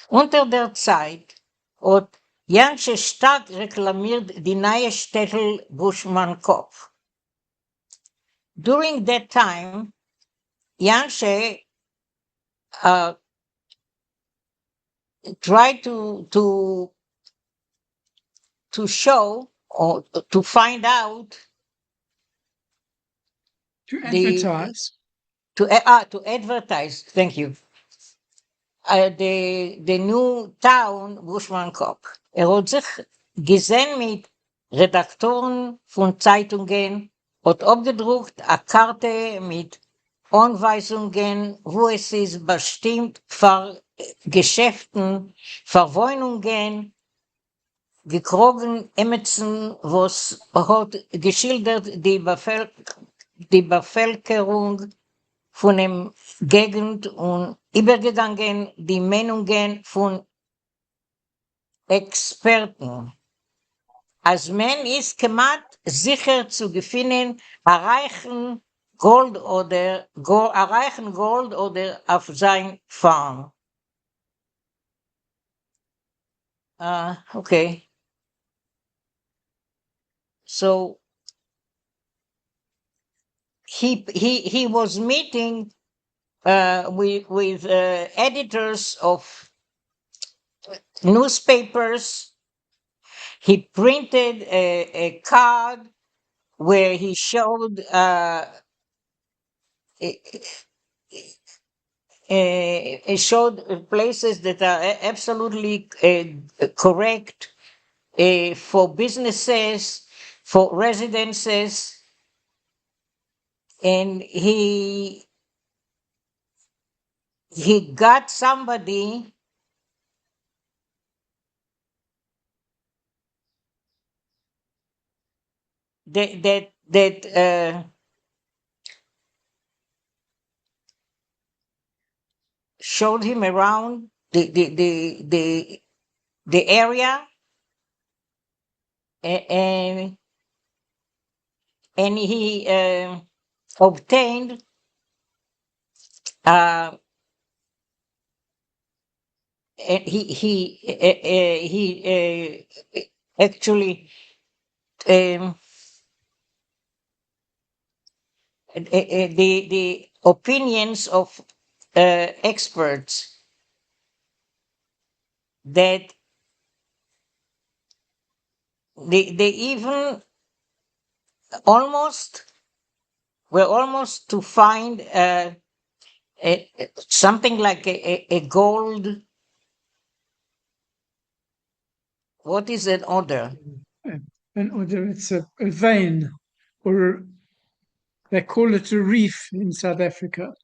Unter der Zeit hat Jansche stark reklamiert die neue Städtel Buschmann-Kopf. During that time, Jansche uh, tried to show or to find out To the advertise. to advertise. Thank you. The new town Buschmannkopf. Hat sich gesehen mit Redaktoren von Zeitungen, hat abgedruckt eine Karte mit Anweisungen, wo es ist bestimmt für Geschäften, für Wohnungen, gekrogen Emetsen, was hat geschildert die Bevölkerung von dem Gegend und übergegangen die Meinungen von Experten. Als man ist gemacht, sicher zu gewinnen, erreichen Gold oder auf sein Farm. Okay. So he was meeting with editors of newspapers. He printed a card where he showed it showed places that are absolutely correct for businesses, for residences, and he got somebody that showed him around the area, and he obtained uh, he actually um, the opinions of experts that they even almost were almost to find something like a gold. What is an order? And whether it's a vein or they call it a reef in South Africa,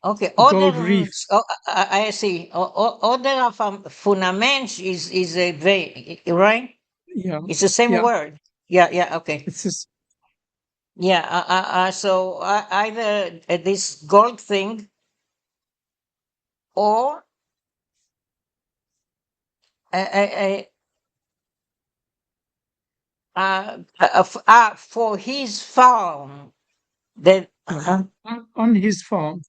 Okay, a gold order. reef. Oh, I see. Order of fundament is a vein, right? Yeah, It's the same yeah. word. Yeah, yeah. Okay. It's just Yeah. So either this gold thing or uh, for his farm that on his farm.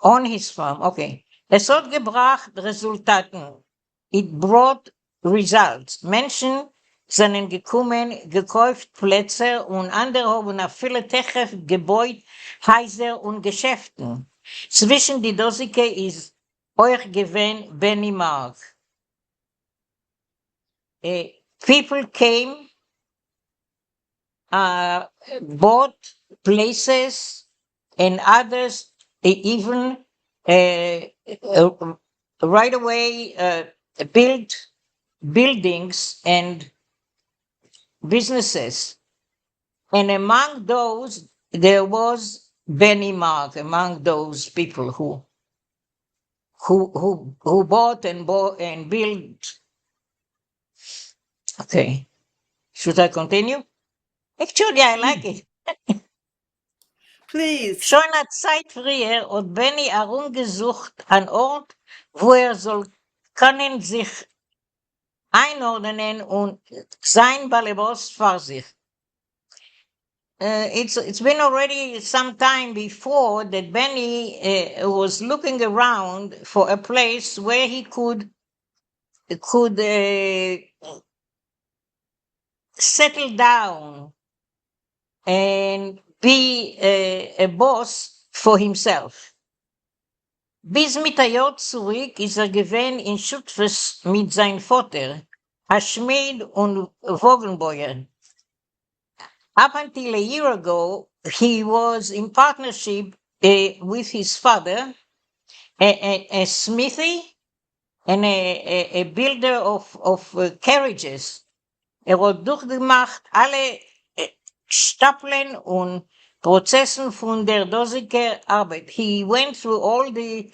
on his farm. Okay. Es hat gebracht Resultaten. It brought results. Menschen sind gekommen, gekauft Plätze und andere haben auf viele Techef Gebäude, Häuser und Geschäften. Zwischen die Dosike ist euch gewesen Benny Mark. People came, uh, bought places, and others even uh, right away built buildings and businesses. And among those, there was Benny Mark, among those people who bought and built. Okay, should I continue? Actually, I like it. Please. Schon eine Zeit früher hat Benny herumgesucht an Ort, wo soll können sich einordnen und sein Ballerboss vor sich. It's been already some time before that Benny was looking around for a place where he could could settle down and be a boss for himself. Bis mit ein Jahr zurück ist gewesen in Schutfes mit seinem Vater, a Schmied und Vogelbäuer. Up until a year ago, he was in partnership with his father, a smithy and a builder of carriages. Hat durchgemacht alle Stapeln und Prozessen von der dosigen Arbeit. He went through all the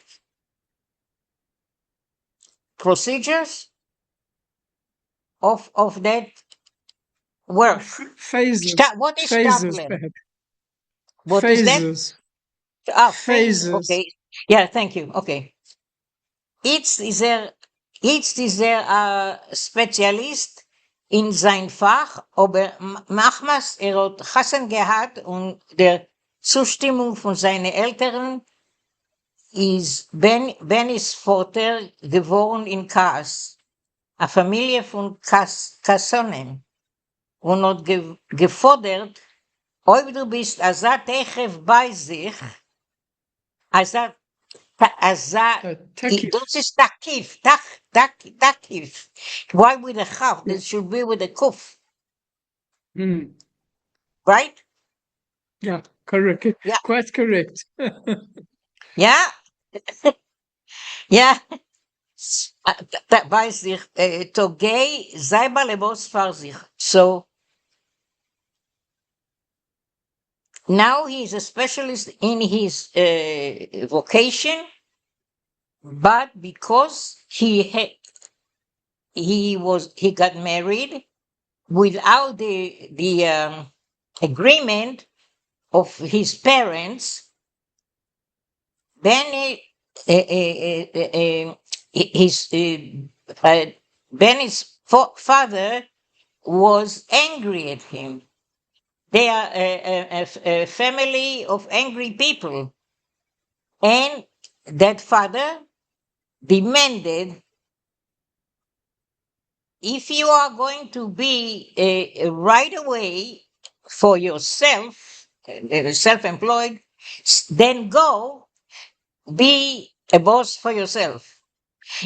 procedures of that work. Phases. What is Phases, Stapeln? perhaps. What is that? Phases. Phase. Phases. Okay. Yeah, thank you. Okay. Jetzt ist er Spezialist in sein Fach, aber manchmal hat Hassan gehabt und der Zustimmung von seinen Eltern ist Bennys Vater geboren in Kass, eine Familie von Kassonen, und hat gefordert, ob du bist Techev bei sich, Asa Tekif. this is takif, takif. Why with a chaf? Yeah. This should be with a kuf, Mm. right? Yeah, correct. Yeah, Quite correct. yeah, yeah. That by sich, togay, zaiba lebos far sich. So now he's a specialist in his vocation, but because he got married without the agreement of his parents, Benny, his Benny's father was angry at him. They are a family of angry people, and that father demanded, if you are going to be right away for yourself, self-employed, then go be a boss for yourself.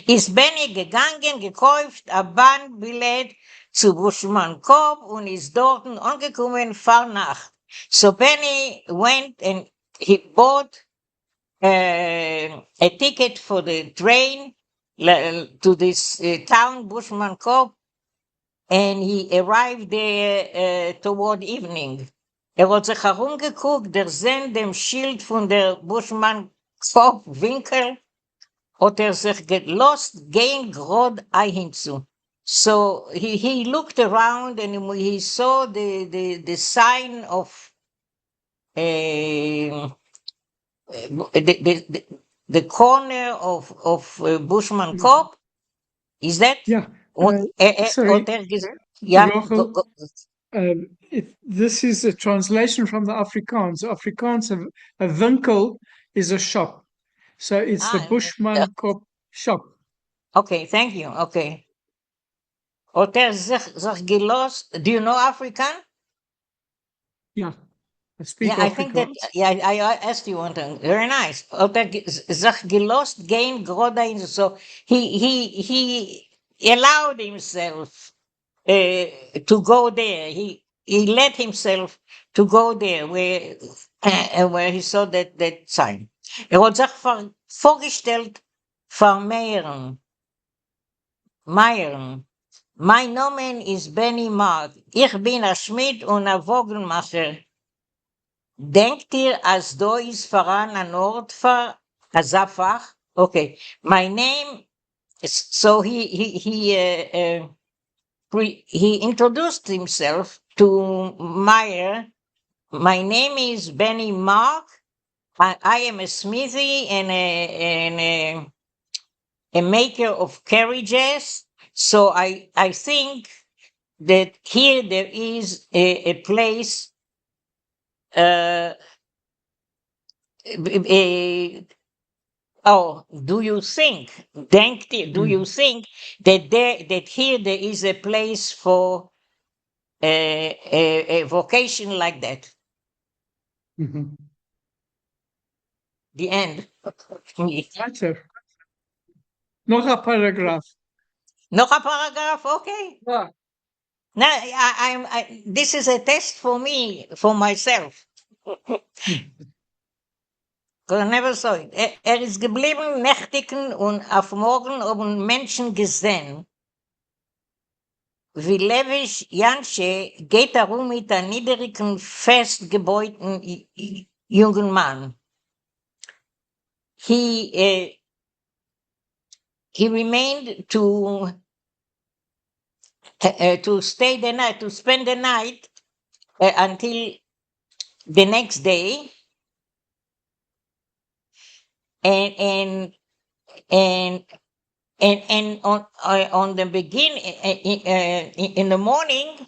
Ist Benny gegangen, gekauft, ein Bahnbillett zu Buschmann Koop und ist dort angekommen vor Nacht. So Benny went and he bought a ticket for the train to this town, Buschmann Koop, and he arrived there toward evening. Hat sich herumgeguckt, der sehen dem Schild von der Buschmann Koop Winkel, hat sich gelost, gehen grad ein hinzu. So he looked around and he saw the sign of the corner of Bushman Mm. Coop. Is that? Yeah. Hat Sorry, yeah, Rachel. This is a translation from the Afrikaans. Afrikaans, a winkel is a shop. So it's the yeah, Bushman Kop shop. okay, thank you. Okay. Hat sich gelost. Do you know African? Yeah, I speak Yeah, I think that, Afrikaans. yeah, I asked you one time. Very nice. Hat sich gelost gehen gerade in, so he allowed himself to go there. He let himself to go there where he saw that sign. Hat sich vorgestellt vermehren, Meieren. Mein Name ist Benny Mark. Ich bin ein Schmied und ein Vogelmacher. Denkt ihr, als da ist voran ein Ort für ein Safach? Okay. My name is, so he introduced himself to Meyer. My name is Benny Mark. I am a smithy and a maker of carriages. So I think that here there is a place uh, Oh, do you think? Do you Mm. think that here there is a place for a vocation like that? Mhm. The end. Weiter. Noch ein Paragraph. Noch a paragraph? Okay. Ja. Now, this is a test for me, for myself. Hm. I never saw it. Ist geblieben nächtigen und auf morgen haben Menschen gesehen, wie Lewisch Jansche geht darum mit einem niedrigen, festgebeugten jungen Mann. He remained to stay the night, to spend the night until the next day, and and and and on the begin in the morning,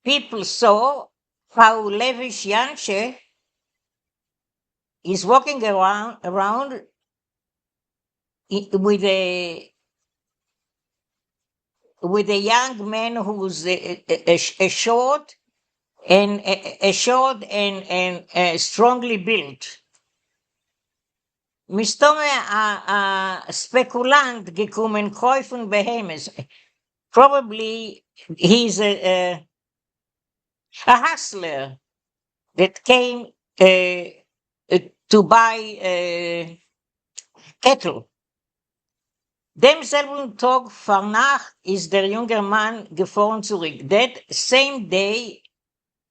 people saw how Levish Yanshe is walking around with a young man who's a short and a short and strongly built. מסתומא הספקולנט gekommen kaufen Behemoths. Probably he's a hustler that came to buy cattle. Demselben Tag vor Nacht ist der junge Mann gefahren zurück. That same day,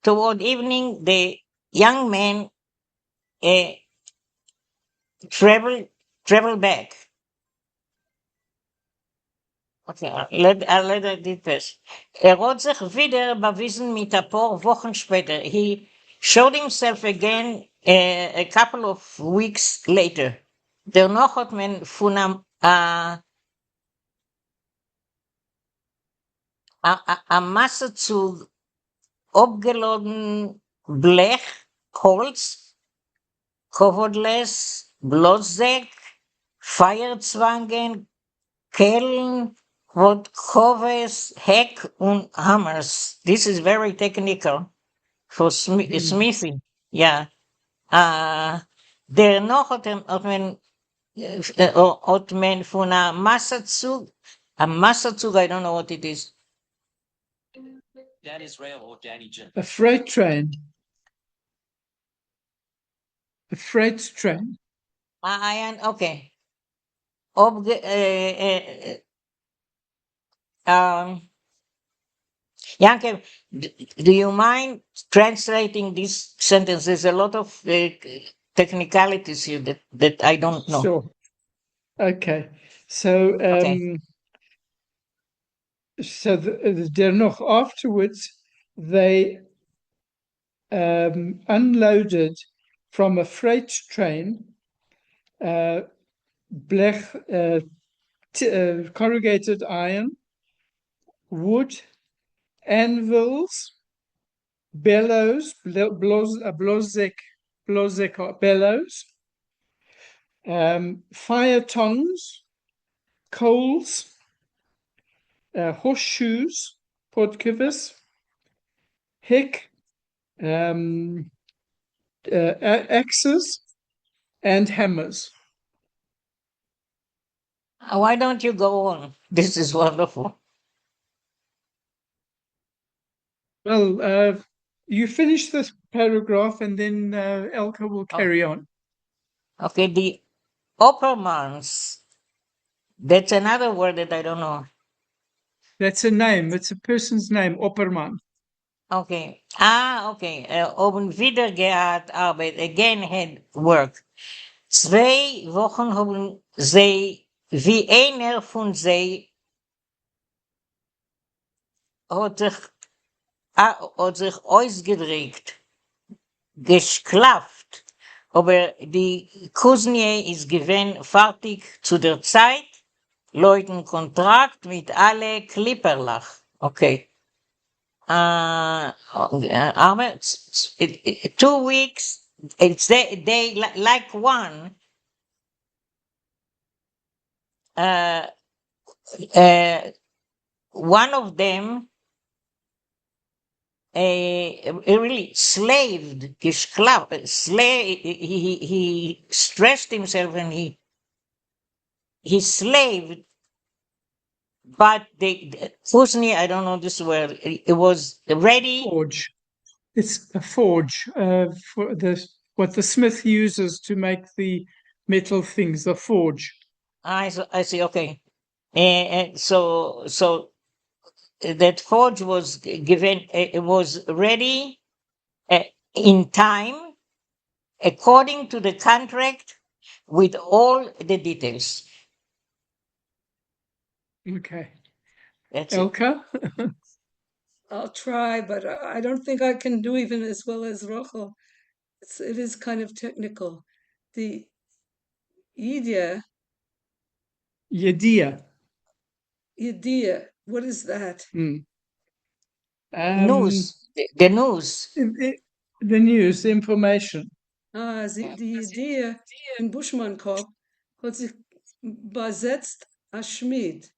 toward evening, the young man uh, traveled back. Okay, I'll let it pass. Hat sich wieder bewiesen mit ein paar Wochen später. He showed himself again a couple of weeks later. Danach hat man von a Masse zu abgeladen Blech, Holz, Coverless, Blotzsäck, Feuerzwangen, Kehlen, what covers Heck und Hammers. This is very technical for Mhm. smithing. Yeah. Dennoch hat man von a Massazug, I don't know what it is. A freight train. A freight train. Okay. Obge, Janke, do you mind translating this sentence? There's a lot of technicalities here that I don't know. Sure. Okay. So, Okay. Dennoch afterwards, they unloaded from a freight train uh, blech, corrugated iron, wood, anvils, bellows, blozek bellows, fire tongs, coals, horseshoes, podkivers, hick, um, axes, and hammers. Why don't you go on? This is wonderful. Well, you finish this paragraph and then Elka will Oh, carry on. okay. The Oppermans. That's another word that I don't know. That's a name. It's a person's name, Opperman. Okay. Okay. Oben wieder gehabt Arbeit. Again had work. 2 Wochen haben sie, wie einer von sie, hat sich, hat sich ausgedrückt, geschlafft. Aber die Kusnie ist gewesen fertig zu der Zeit, Leuten Kontrakt mit alle Klipperlach. Okay. Aber 2 weeks, it's they like one. uh, uh, one of them really slaved, he stressed himself and he slaved, but Husni, I don't know this word, it was ready. Forge. It's a forge for what the smith uses to make the metal things. The forge. I see, okay. And so that forge was given, it was ready uh, in time according to the contract with all the details. Okay. That's it. Elka? I'll try, but I don't think I can do even as well as Rochel. It is kind of technical. The idea, Yedia. what is that? Hmm. News, the news. The news, the information. Die Idee in Buschmannkopf hat sich besetzt als Schmied.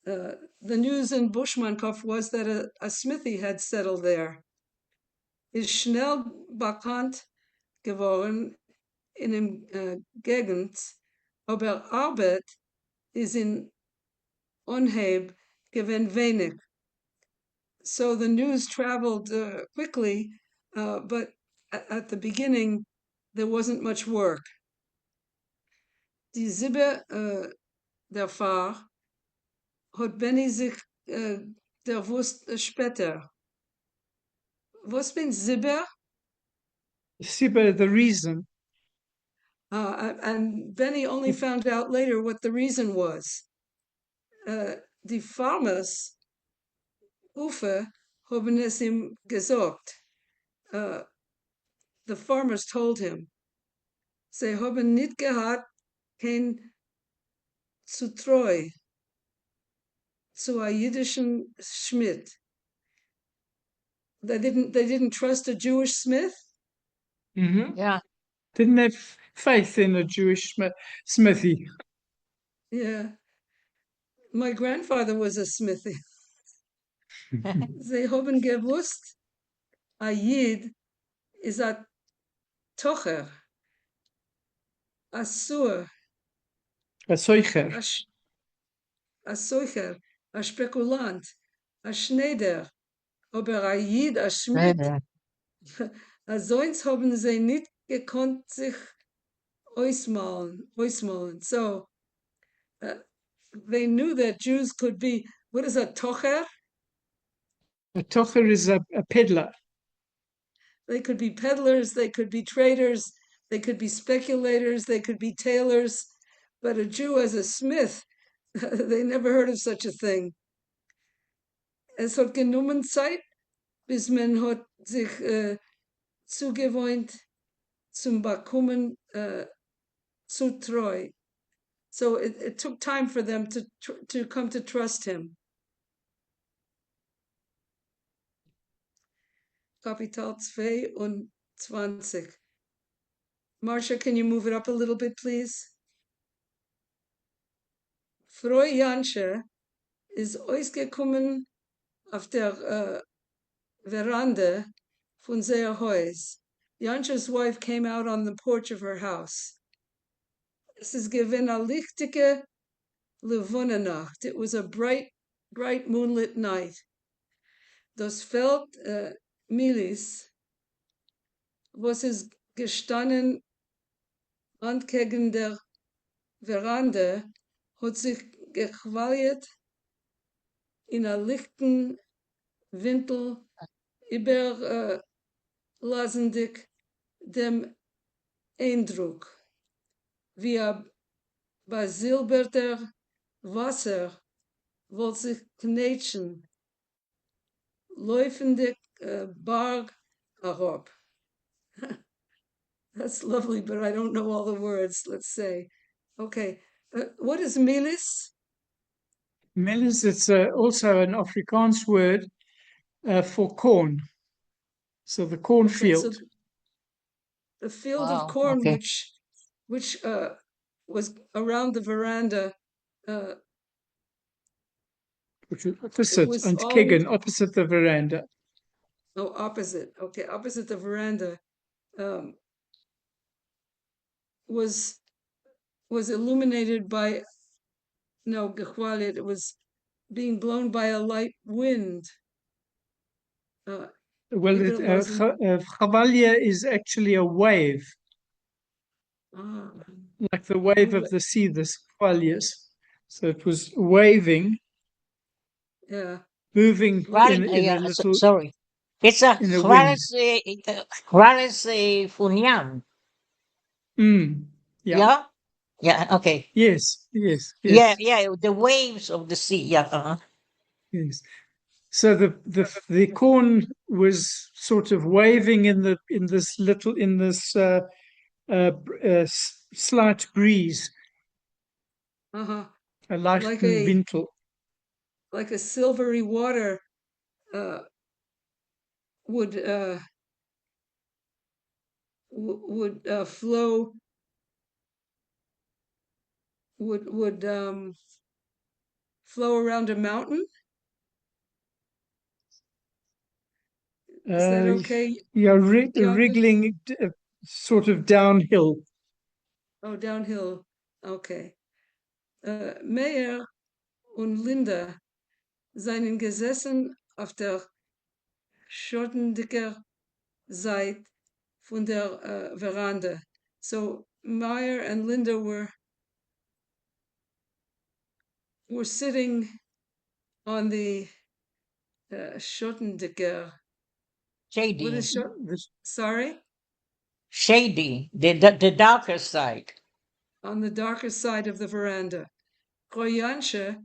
The news in Buschmannkopf was that a smithy had settled there. Ist schnell bekannt geworden in dem Gegend, aber Arbeit ist in Onheb gewinn wenig. So the news traveled quickly, but at the beginning there wasn't much work. Die Sibbe der Fahr hat Benny sich der wusst später. Was bin Sibbe? Siba, the reason. And Benny only found out later what the reason was. Die farmers, Ufe, haben es ihm gesagt. The farmers told him. Sie haben nicht gehabt, kein zu treu zu a jiddischen Schmied. They didn't trust a Jewish smith. Mm-hmm. Yeah. Didn't have faith in a Jewish smithy. Yeah, my grandfather was a smithy. Sie haben gewusst, a Yid is a Tocher, a Sur, A soicher. a Soicher, a Spekulant, a Schneider, aber a Yid, a Schmied, a Soins haben sie nicht gekonnt sich ausmalen. So they knew that Jews could be, what is a Tocher? A tocher is a peddler. They could be peddlers, they could be traders, they could be speculators, they could be tailors, but a Jew as a smith, they never heard of such a thing. Es hat genommen Zeit, bis man hat sich zugewohnt zum Bekommen zu treu. So it took time for them to come to trust him. Kapital 22. Marcia, can you move it up a little bit, please? Frau Jansche ist ausgekommen auf der Veranda von seiner Haus. Jansche's wife came out on the porch of her house. Es ist gewinn a lichtige Levonnenacht. It was a bright moonlit night. Das Feld Milis, was ist gestanden gegen der Veranda, hat sich gequalit in a lichten Wintel überlasendig dem Eindruck, wie a basilberter Wasser wollte sich knetschen, läufendig Berg herab. That's lovely, but I don't know all the words, let's say. Okay, what is milis? Melis, it's also an Afrikaans word for corn. So the cornfield. Okay, so the field of Wow. corn, Okay. which was around the veranda. Which was It opposite, was always Kegen, opposite the veranda. opposite. Okay, opposite the veranda um, was illuminated by no gechwalit. It was being blown by a light wind. Well, Either it wasn't. Chavalia is actually a wave, Ah, like the wave of the sea, the Chvalias. So it was waving, yeah. moving in a Yeah, little, sorry. It's a in a wind. Juárez Funian. Yeah. Yeah? Yeah, okay. Yes. Yes. Yeah, Yes. yeah, the waves of the sea. Yeah, Yes. So the corn was sort of waving in this little in this slight breeze, Uh-huh. a Like leichten a Wintel. silvery water uh, would flow would flow around a mountain. Is that Uh, okay, yeah, Yaakov? wriggling sort of downhill. Oh, downhill. Okay. Meyer und Linda seien gesessen auf der schottendicker Seite von der Veranda. So Meyer and Linda were sitting on the schottendicker. What shady. is shot? Sorry, Shady, the darker side. on the darker side of the veranda. Koyansche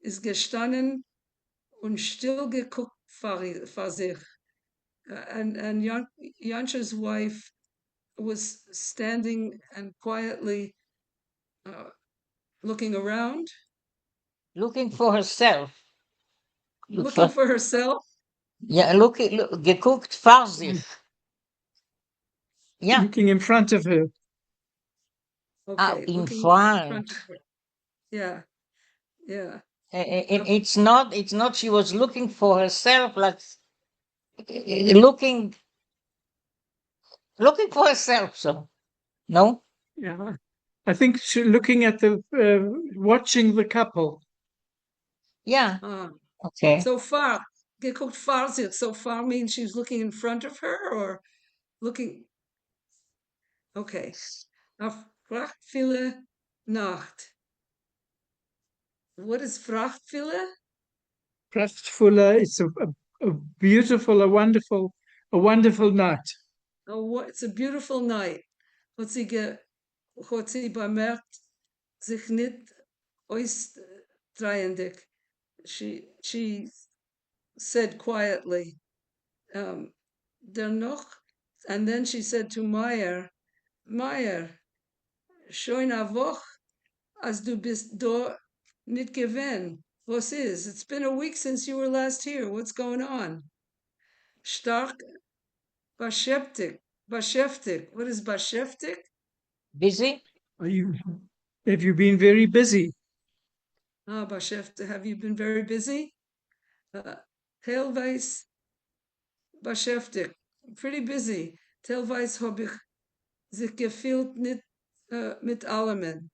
ist gestanden und still geguckt vor sich. And Yansha's wife was standing and quietly uh, looking around, Looking for herself. Look looking for, for herself. yeah, geguckt vor sich. Yeah, Looking in front of her. Okay, in looking in front front. of her. Yeah, yeah. It's not she was looking for herself, like looking for herself, so no? Yeah. I think looking at watching the couple. Yeah, Uh, okay. so far, geguckt vor sich. So far means she's looking in front of her or looking. Okay. Auf Prachtvolle Nacht. What is Prachtvolle? Prachtvoller, it's a beautiful, a wonderful night. Oh, it's a beautiful night. Hat sie bemerkt, sich nicht ausdreiendig. She said quietly, dennoch, and then she said to Meyer, schon a Woch, als du bist do nicht gewesen. Was ist? It's been a week since you were last here. What's going on? Stark beschäftigt. Beschäftigt. What is beschäftigt? Busy? Have you been very busy? Ah, beschäftigt. Have you been very busy? Teilweise beschäftigt. Pretty busy. Teilweise habe ich sich gefühlt nicht mit allem.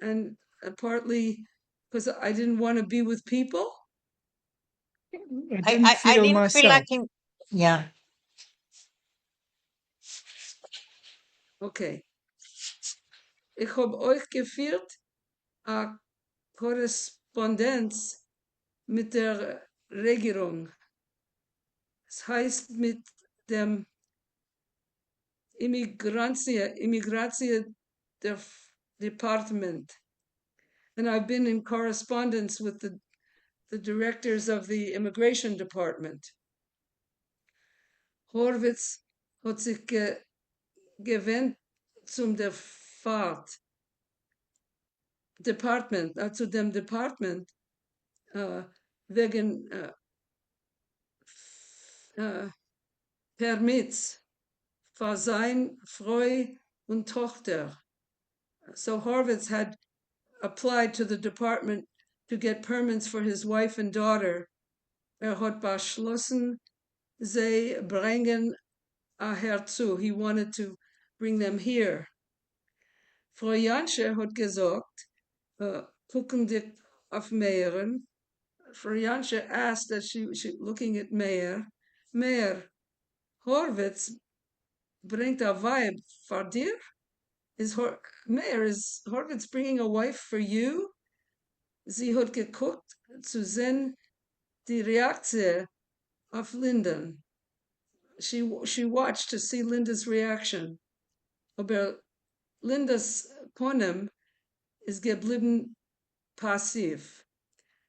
And partly because I didn't want to be with people. I didn't I feel didn't feel myself. like him. Yeah. Okay. Ich habe euch geführt a Korrespondenz mit der Regierung. Das heißt mit dem Immigratie Department. And I've been in correspondence with the directors of the immigration department. Horwitz hat sich gewendet zum zu dem Department wegen Permits für sein Frau und Tochter. So Horvitz had applied to the department to get permits for his wife and daughter. Hat beschlossen, sie bringen herzu. He wanted to bring them here. Frau Jansche hat gesagt, gucken dich auf Meeren. Frau Jansche asked that she looking at Meir. Meir, Horvitz bringt a Weib for dir? Meir, is Horvitz bringing a wife for you? Sie hat geguckt zu sehen die Reaktion auf Linden. She watched to see Linda's reaction. Aber Linda's ponem is geblieben passiv.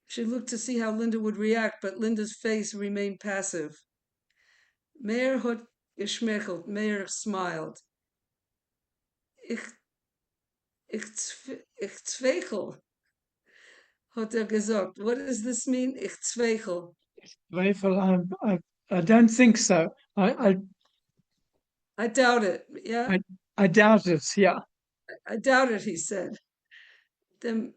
She looked to see how Linda would react, but Linda's face remained passive. Meir hat geschmeichelt. Meir smiled. Ich zweifel, hat gesagt. What does this mean? Ich zweifel. I don't think so. I doubt it. Yeah, I doubt it. Yeah. I doubt it, he said. Dem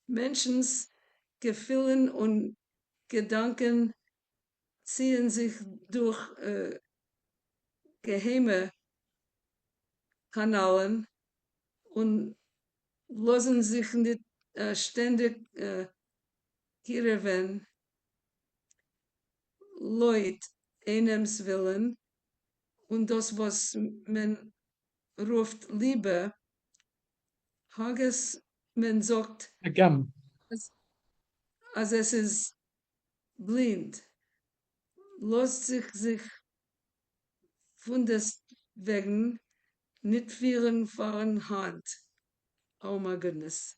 Menschens Gefühlen und Gedanken ziehen sich durch geheime Kanalen und lassen sich nicht ständig kirven Leute einems willen und das, was man ruft Liebe, hages man sagt, Again. als es ist blind, lässt sich von deswegen nicht führen von Hand. Oh my goodness.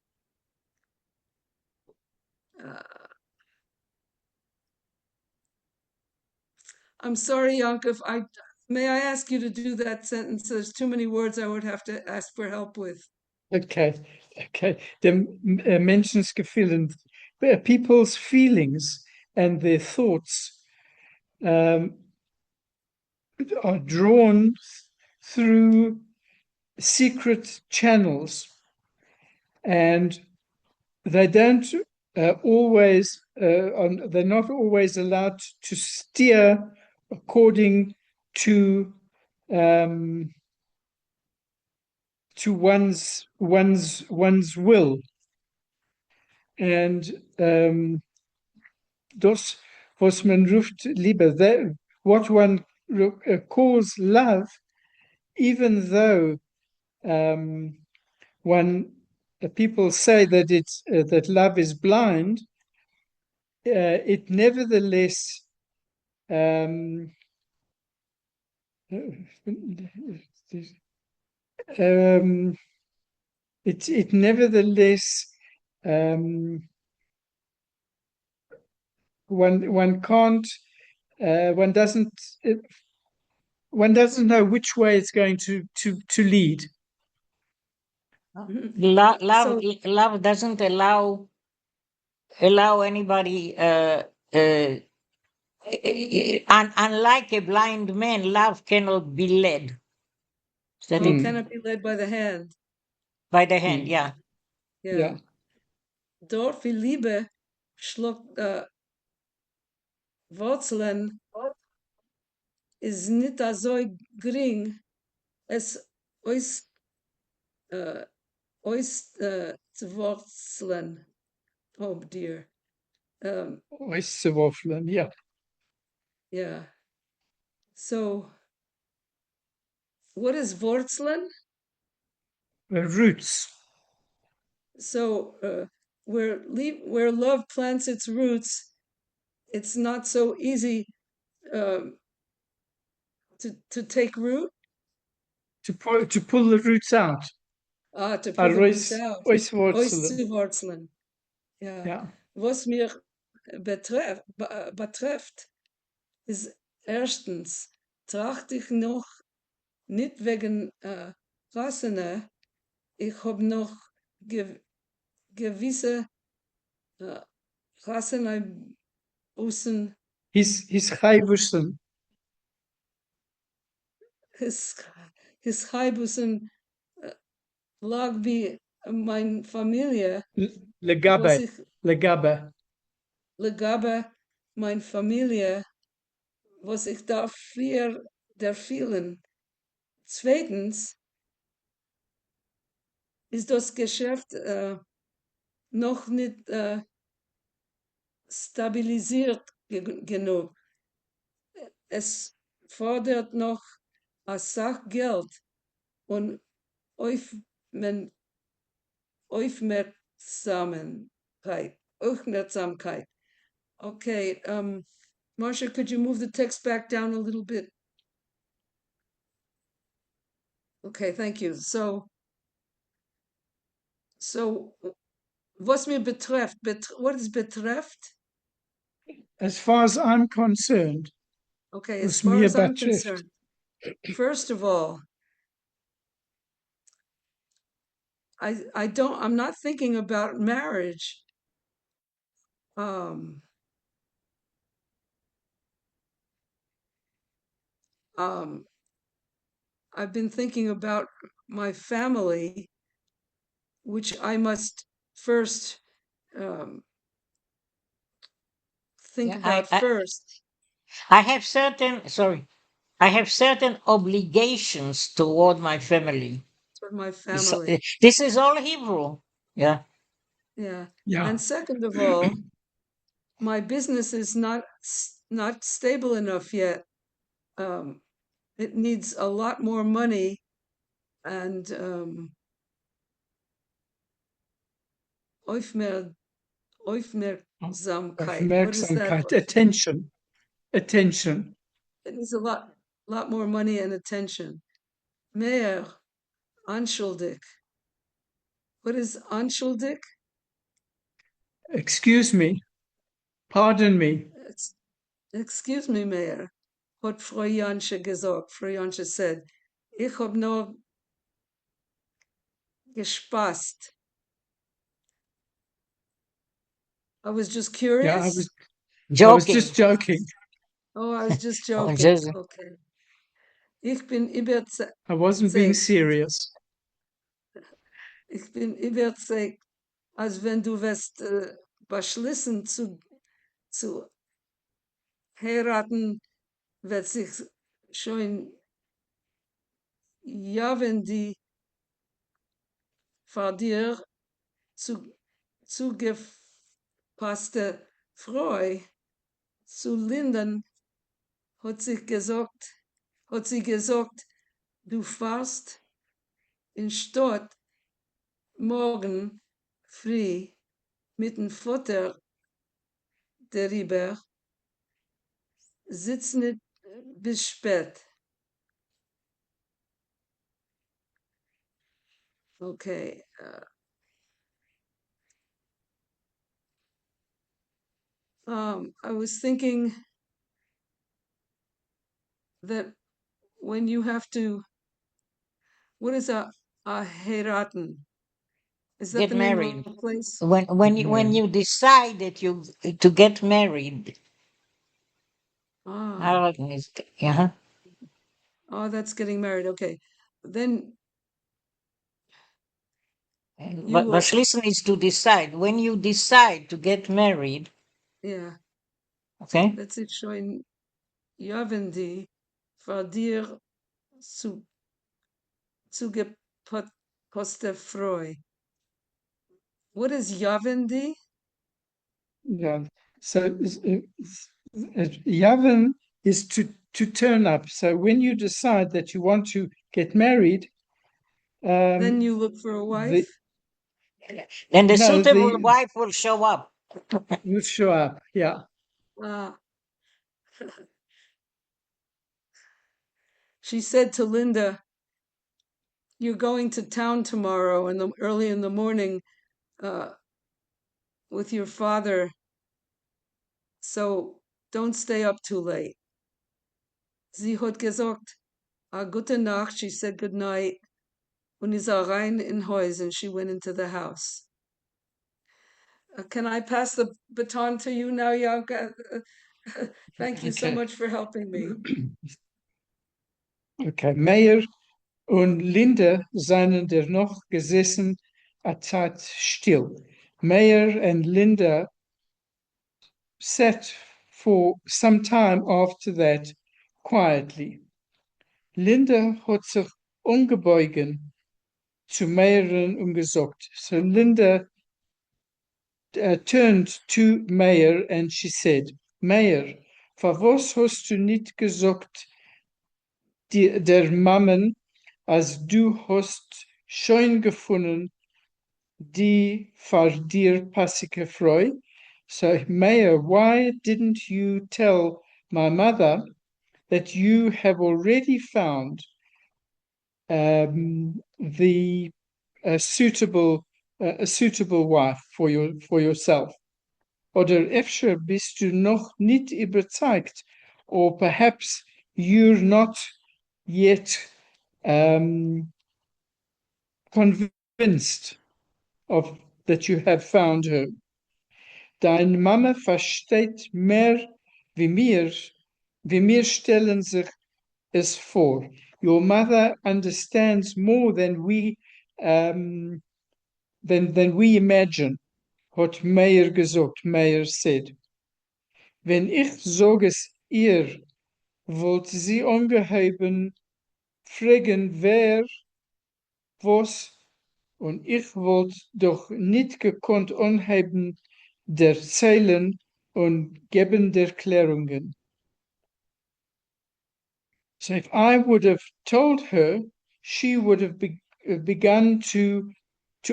I'm sorry, Yankov. May I ask you to do that sentence? There's too many words I would have to ask for help with. Okay. The Menschensgefühlen, people's feelings and their thoughts are drawn through secret channels, and they don't always, they're not always allowed to steer according to one's will. And das, was man ruft Liebe, what one calls love, even though people say that that love is blind, it nevertheless it nevertheless one can't one doesn't know which way it's going to lead. Love doesn't allow anybody. Unlike a blind man, love cannot be led. Cannot be led by the hand. By the hand, yeah. Yeah. Dort wie Liebe schluckt Wurzeln is nicht so gering es zu Wurzeln. Oh dear. Yeah. Yeah. So, what is Wurzeln? Roots. So, where love plants its roots, it's not so easy to take root. To pull the roots out. To pull the roots out. Auszuwurzeln. Ja. Was mir betrifft, ist erstens, trachte ich noch nicht wegen Rassene, ich habe noch gewisse Rassene Bussen. His Chaibusen. His Chaibusen lag wie mein Familie, was Legabe, ich legabe. legabe mein Familie, was ich dafür der vielen. Zweitens ist das Geschäft noch nicht stabilisiert genug. Es fordert noch eine Sache Geld und auf, Aufmerksamkeit. Aufmerksamkeit. Okay, Marcia, could you move the text back down a little bit? Okay, thank you. So was mir betrifft, what is betrifft? As far as I'm concerned, Okay, as was far mir as I'm betrifft. concerned, first of all, I'm not thinking about marriage. Um, um, I've been thinking about my family, which I must first think Yeah, about first I have certain obligations toward my family. for my So, family. this is all Hebrew. Yeah. Yeah. Yeah, And second of all, my business is not stable enough yet. It needs a lot more money and Aufmer Aufmerksamkeit. What is that? Aufmerksamkeit, attention, attention. It needs a lot more money and attention. Mehr, anschuldig. What is anschuldig? Excuse me, pardon me. Excuse me, Mayor, hat Frau Jansche gesagt. Frau Jansche said, ich hab nur gespaßt. I was just Yeah, curious. I was Joking. just joking. Oh, I was just Oh, joking. just- Okay. Ich bin überzeugt. I wasn't being serious. Ich bin überzeugt, als wenn du wirst beschließen zu heiraten, wird sich schon ja, wenn die vor dir zugepasste Freu zu lindern, hat sie gesagt, du fährst in Stadt morgen früh mit dem Vater darüber, sitz nicht bis spät. Okay. I was thinking that when you have to, what is a heiraten? Is that Get the name of married. a place? When you decide that you to get married, Ah, heiraten is yeah. oh, that's getting married. Okay. Then you But will, listen is to decide. When you decide to get married, yeah, okay? that's it showing Javendi vor dir zugeposte Freu. What is Javendi? Yeah. So Yavin is to turn up. So when you decide that you want to get married, Then you look for a wife? Then the no, suitable wife will show up. will show up. Yeah. Ah. She said to Linda, you're going to town tomorrow early in the morning with your father, so don't stay up too late. Sie hat gesagt, a gute Nacht. She said good night. Und ist rein in Haus, and she went into the house. Can I pass the baton to you now, Yanka? Thank you so Okay. much for helping me. Okay. Meir und Linda seien der noch gesessen a Zeit still. Meyer and Linda sat for some time after that quietly. Linda hat sich umgebeugen zu Meyer und gesagt. So Linda turned to Meyer and she said, Meyer, für was hast du nicht gesagt der Mammen, als du hast schön gefunden, die für dir passige Freu? So, Meyer, why didn't you tell my mother that you have already found the a suitable wife for yourself? Oder efter bist du noch nicht überzeugt, or perhaps you're not yet convinced of that you have found her. Deine Mama versteht mehr wie mir stellen sich es vor. Your mother understands more than we imagine, hat Meyer gesagt. Meyer said. Wenn ich sage es ihr, wollt sie ungeheben fragen, wer, was, und ich wollt doch nicht gekonnt anheben der Zeilen und geben der Erklärungen. So if I would have told her, she would have begun to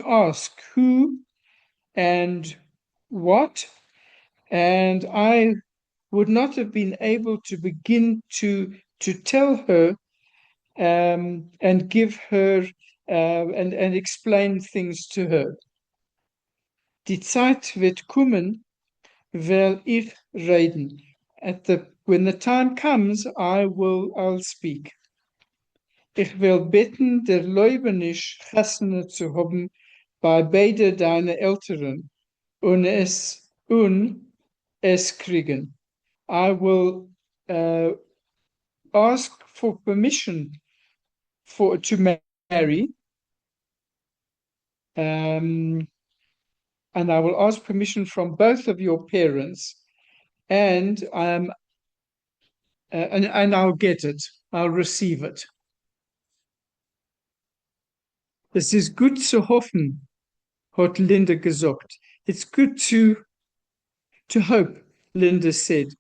ask who and what, and I would not have been able to begin to tell her and give her and explain things to her. Die Zeit wird kommen, will ich reden. When the time comes, I'll speak. Ich will bitten, der Leubenisch Chassene zu haben bei beide deine Eltern und es kriegen. I will ask for permission to marry, and I will ask permission from both of your parents, and I'll get it. I'll receive it. Es ist gut zu hoffen, hat Linda gesagt. It's good to hope, Linda said,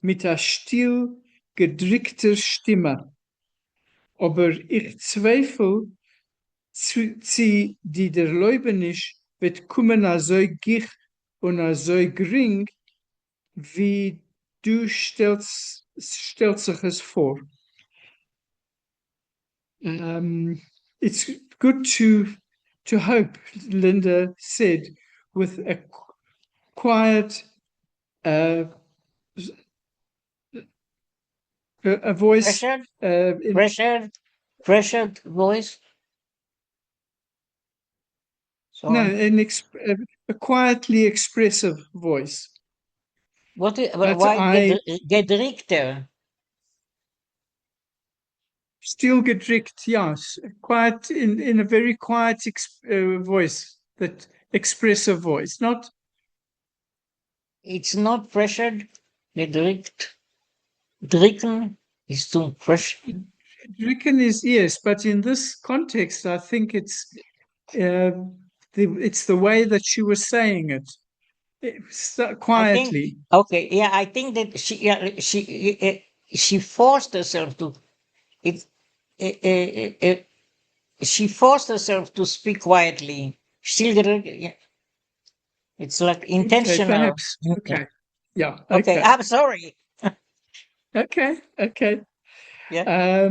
mit einer still gedrückter Stimme. Aber ich zweifle, sie, die der Leubenisch wird kommen so gich und so gering, wie du stellst sich es vor. It's good to hope, Linda said, with a quiet a voice. Pressured voice. Sorry. No, a quietly expressive voice. Why gedrückter? Still gedrückt, yes. Quiet in a very quiet voice, that expressive voice. It's not pressured. Gedrückt. Drücken is too pressure. Drücken is yes, but in this context, I think it's the way that she was saying it. Quietly. I think that she forced herself to she forced herself to speak quietly. It's like intentional. Okay, perhaps. Okay. Yeah. Okay. I'm sorry. Okay. Yeah.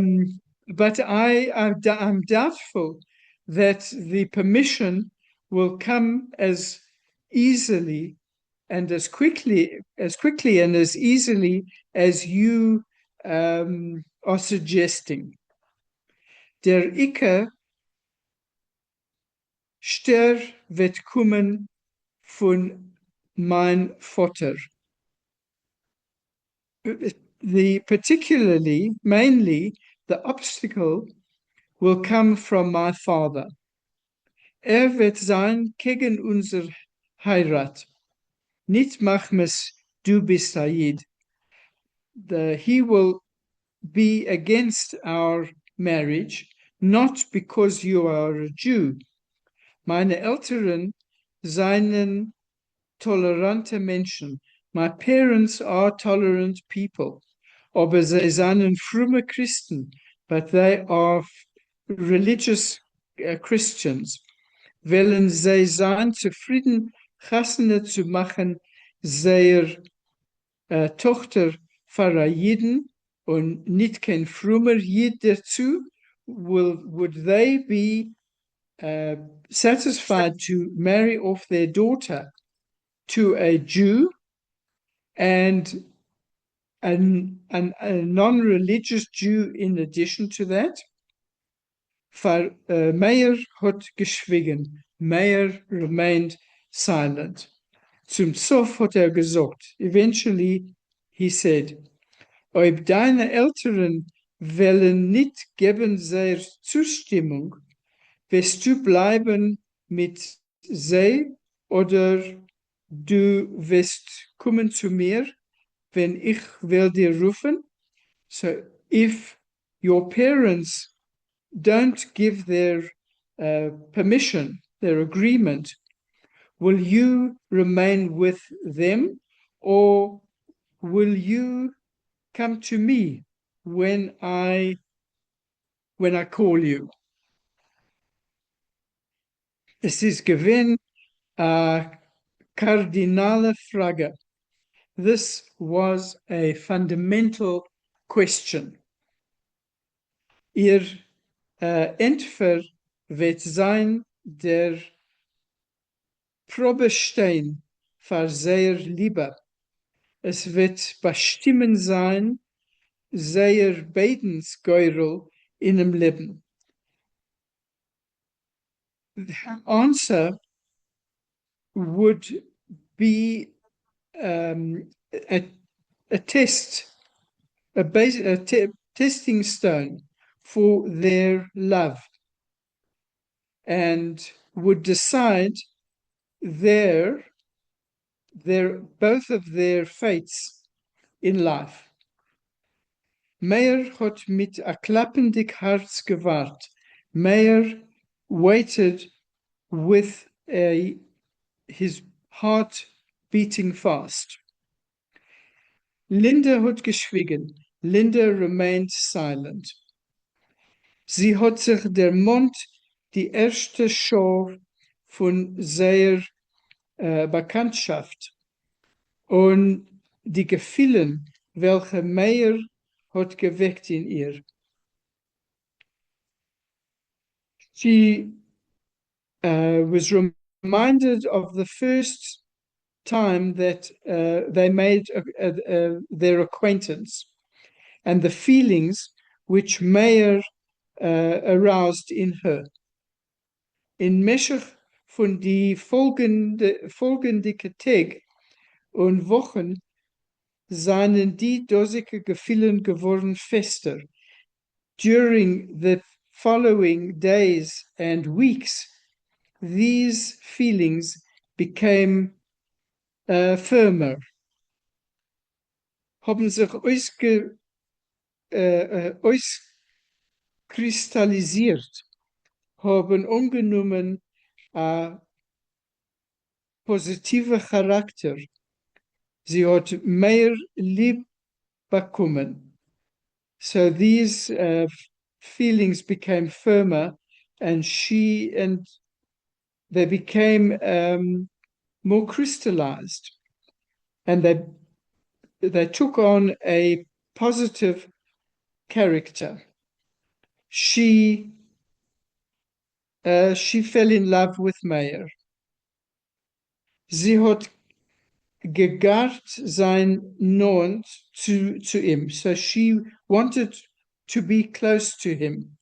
But I'm doubtful that the permission will come as easily and as quickly and as easily as you are suggesting. Der Icke ster wird kommen von mein Vater. Mainly, the obstacle will come from my father. Wird sein gegen unser Heirat. Nicht machmes du bist Said. He will be against our marriage, not because you are a Jew. Meine Eltern seien tolerante Menschen. My parents are tolerant people. Aber sie seien fromme Christen, but they are religious Christians. Wollen sie sein zufrieden, Chassene zu machen, seiner Tochter Pfarrer Jiden und nicht kein frommer Jid dazu? Would they be satisfied to marry off their daughter to a Jew and a non-religious Jew in addition to that? Meir hat geschwiegen. Meir remained silent. Zum Zof hat gesagt, eventually he said, ob deine Eltern wollen nicht geben seiner Zustimmung, wirst du bleiben mit sie oder du wirst kommen zu mir, wenn ich will dir rufen? So if your parents don't give their permission, their agreement, will you remain with them or will you come to me when I call you? Es ist gewinn a kardinale Frage. This was a fundamental question. Ihr Entfer wird sein der Probestein für sehr Liebe. Es wird bestimmen sein sehr Beidensgeurel in dem Leben. The answer would be a test, a testing stone for their love, and would decide both of their fates in life. Meir hat mit a klappendig Herz gewahrt. Meir waited with his heart beating fast. Linda hat geschwiegen. Linda remained silent. Sie hat sich der Mund die erste Schau von seiner Bekanntschaft und die Gefühle, welche Meir hat geweckt in ihr. She was reminded of the first time that they made their acquaintance and the feelings which Meir aroused in her. In Meshach von die folgende Tag und Wochen seien die dosige Gefühle geworden fester. During the following days and weeks, these feelings became firmer, haben sich auskristallisiert, haben angenommen positiver Charakter. Sie hat mehr lieb bekommen. So these feelings became firmer, and they became more crystallized, and they took on a positive character. She fell in love with Meir. Sie hat gegart sein Nord to him, so she wanted to be close to him,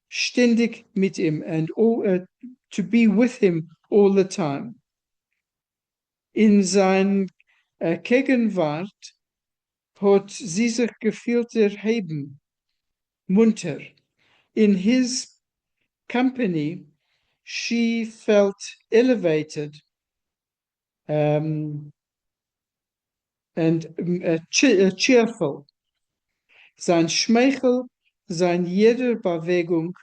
ständig mit ihm, and to be with him all the time. In sein Gegenwart hat sie sich gefühlt erheben, munter. In his company, she felt elevated and cheerful. Sein Schmeichel, sein jeder Bewegung,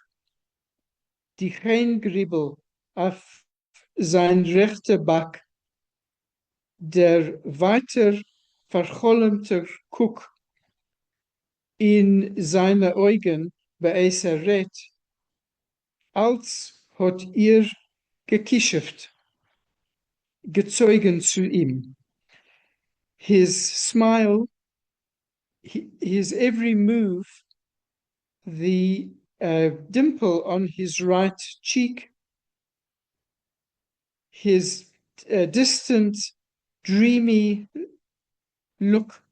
die Heingribbel auf sein rechter Back, der weiter vercholmter Kuck in seine Augen bei red, als hat ihr gekichert, gezeugen zu ihm. His smile, his every move, the dimple on his right cheek, his distant, dreamy look,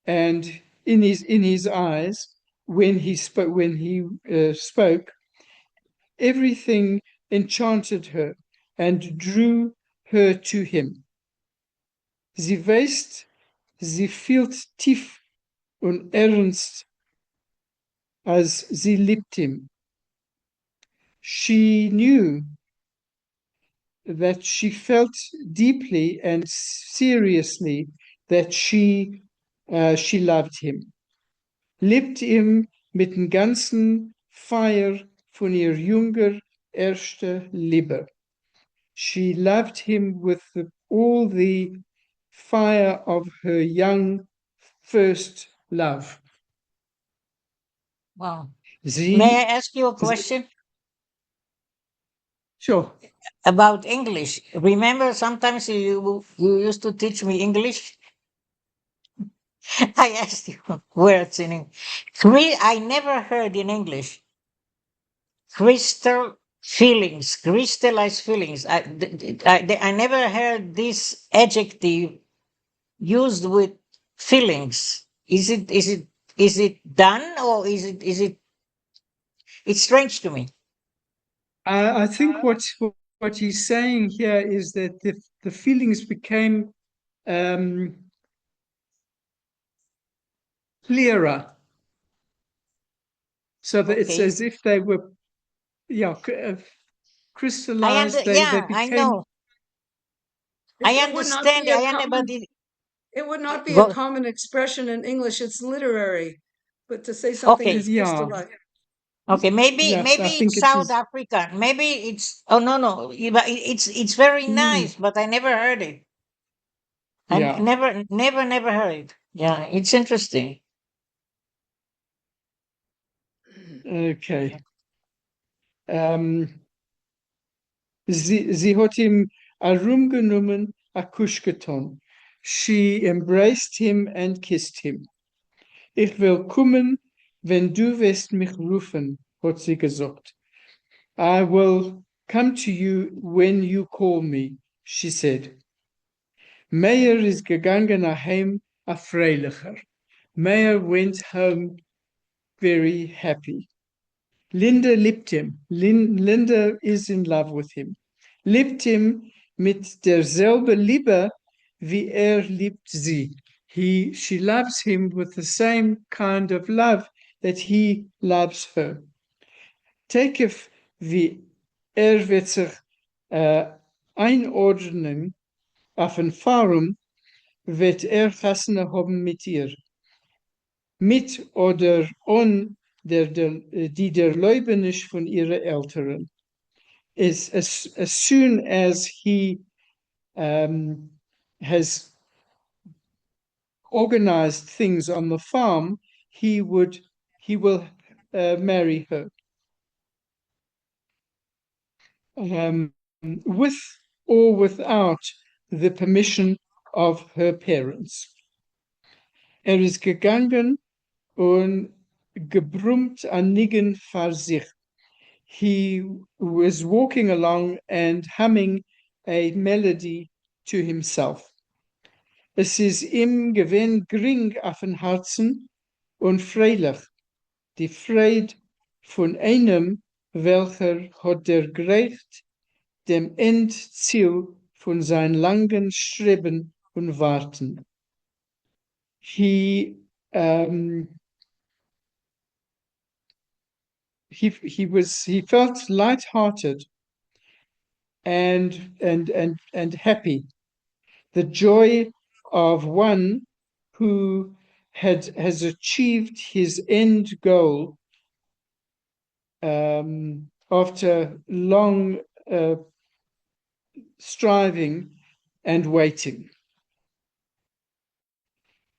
and in his eyes when he spoke, everything enchanted her and drew her to him. Sie weiß, sie fühlt tief und ernst, als sie liebt ihn. She knew that she felt deeply and seriously that she loved him. Liebt ihm mit dem ganzen Feuer von ihr junger erster Liebe. She loved him with all the fire of her young first love. Wow. Sie, May I ask you a question sure. about English? Remember, sometimes you used to teach me English. I asked you words in English. I never heard in English crystal feelings, crystallized feelings. I never heard this adjective used with feelings. Is it done, or is it? It's strange to me. I think what he's saying here is that the feelings became clearer, so that it's Okay, as if they were, crystallized. They yeah, I became. know. I It would not understand. be a I understand, but common it would not be a go. common expression in English. It's literary. But to say something Okay, is Yeah, crystallized. okay. Maybe yes, I maybe think it's it South is. African. Maybe it's. Oh no no. But it's very Mm, nice, but I never heard it. I yeah. never heard it. Yeah, it's interesting. Okay. Sie hat ihm a room genommen, a kusch getan. She embraced him and kissed him. Ich will kommen, wenn du wirst mich rufen, hat sie gesagt. I will come to you when you call me, she said. Meyer is gegangen heim a freilicher. Meyer went home very happy. Linda liebt him. Linda is in love with him. Liebt him mit derselbe Liebe, wie liebt sie. She loves him with the same kind of love that he loves her. Tekef wie wird sich einordnen auf ein Forum, wird Chassene haben mit ihr. Mit oder on die der Leubenisch von ihrer Eltern. Is as soon as he has organized things on the farm, he will marry her with or without the permission of her parents. Is gegangen und gebrummt an Nigen vor sich. He was walking along and humming a melody to himself. Es ist ihm gewinn gering auf den Herzen und freilich, die Freude von einem, welcher hat der gerecht dem Endziel von sein langen Streben und Warten. He he felt light-hearted and happy. The joy of one who has achieved his end goal after long striving and waiting.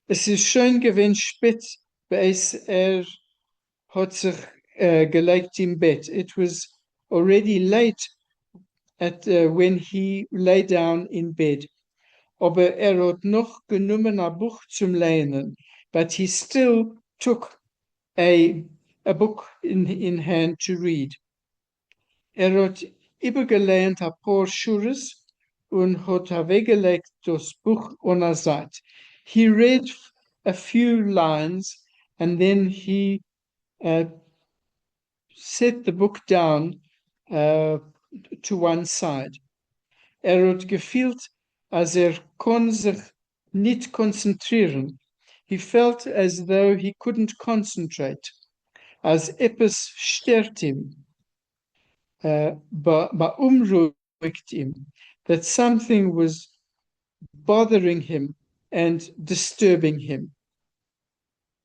Es ist schön gewesen spät, bis hat sich gelegt im Bett. It was already late when he lay down in bed. Aber hat noch genommen ein Buch zum Lehnen. But he still took a book in hand to read. Hat übergelehnt ein paar Schures und hat weggelegt das Buch an der Seite. He read a few lines and then he set the book down to one side. Hat gefühlt, als kann sich nicht konzentrieren. He felt as though he couldn't concentrate, als etwas stört ihm, beunruhigt ihm, that something was bothering him and disturbing him.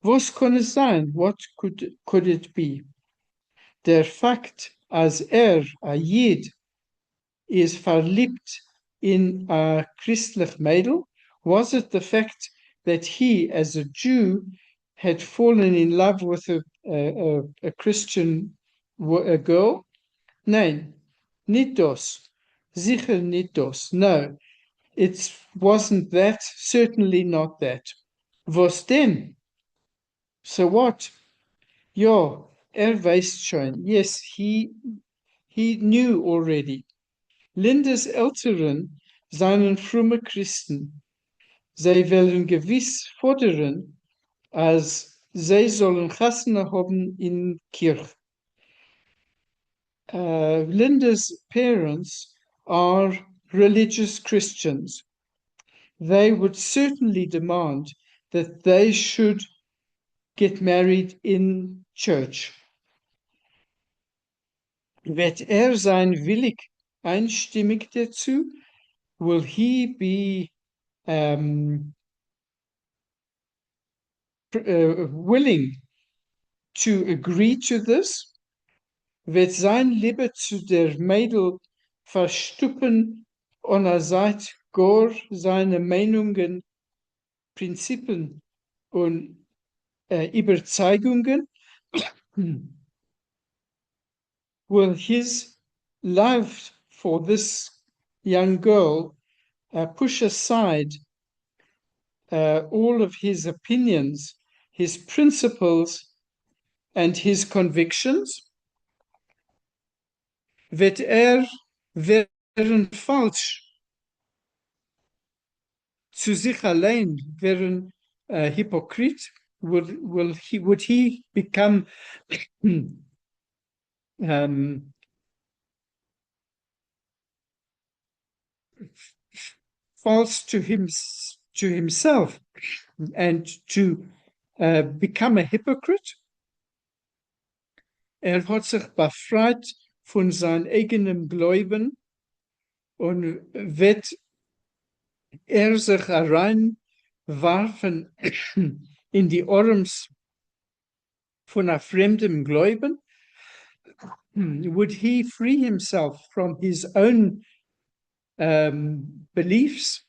Was kann es sein? What could it be? Der Fakt, als a Jid, is verliebt in a christlich Mädel? Was it the fact that he, as a Jew, had fallen in love with a Christian girl? Nein, nicht das. Sicher nicht das. No, it wasn't that, certainly not that. Was denn? So what? Ja, weiß schon. Yes, he knew already. Lindas Eltern seien fromme Christen. Sie wollen gewiss fordern, als sie sollen Chassene haben in Kirch. Linda's parents are religious Christians. They would certainly demand that they should get married in church. Wird sein willig einstimmig dazu? Will he be willing to agree to this? Wird sein Liebe zu der Mädel verstuppen und seit gar seine Meinungen, Prinzipien und Überzeugungen? Will his love for this young girl push aside all of his opinions, his principles, and his convictions? Wird wären falsch zu sich allein, wären hypocrite? Would he become false to himself and to become a hypocrite? Hat sich befreit von seinem eigenen Glauben und wird sich reinwerfen in die Arms von einem fremden Glauben? Would he free himself from his own beliefs?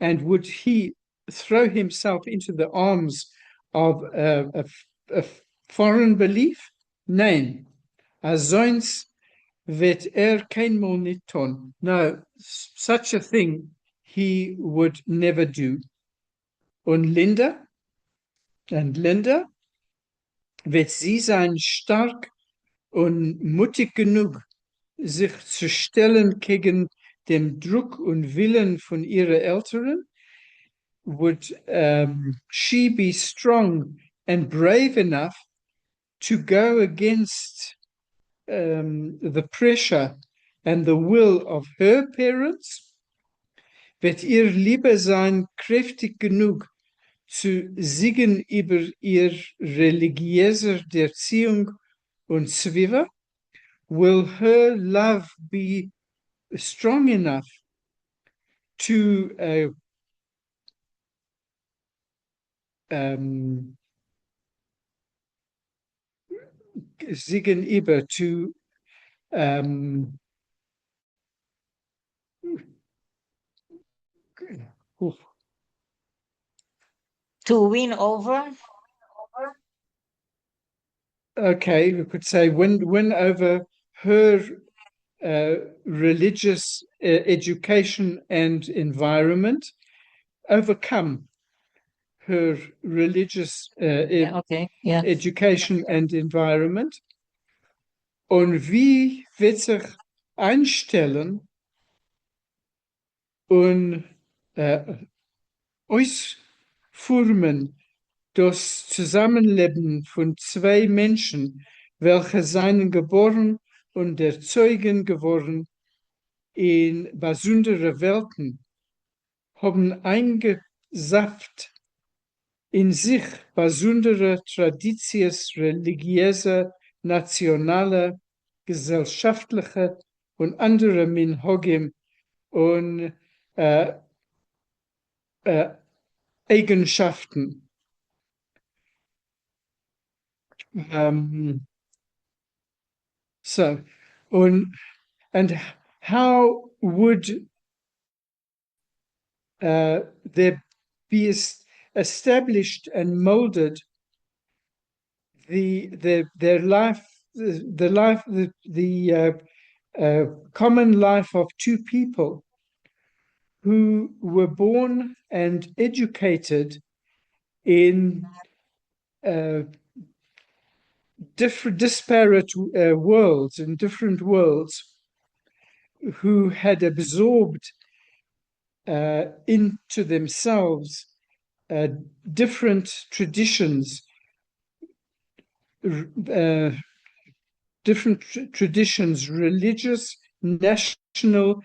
And would he throw himself into the arms of a foreign belief? Nein. Sonst wird keinmal nicht tun. No, such a thing he would never do. Und Linda wird sie sein stark und mutig genug, sich zu stellen gegen den Druck und Willen von ihren Eltern? Would she be strong and brave enough to go against the pressure and the will of her parents? Wird ihr Liebe sein kräftig genug zu siegen über ihr religiöser Erziehung und Zwiva? Will her love be strong enough to sie gegenüber to To win over? Okay, we could say win over her religious education and environment, overcome her religious Okay, yeah. education and environment. Und wie wird sich einstellen und ausformen das Zusammenleben von zwei Menschen, welche seien geboren und erzeugen geworden in besondere Welten, haben eingesafft in sich besondere Traditions religiöse, nationale, gesellschaftliche und andere Minhagim und Eigenschaften. So, and how would there be established and molded their life, the common life of two people who were born and educated in different disparate worlds, in different worlds, who had absorbed into themselves different traditions, religious, national,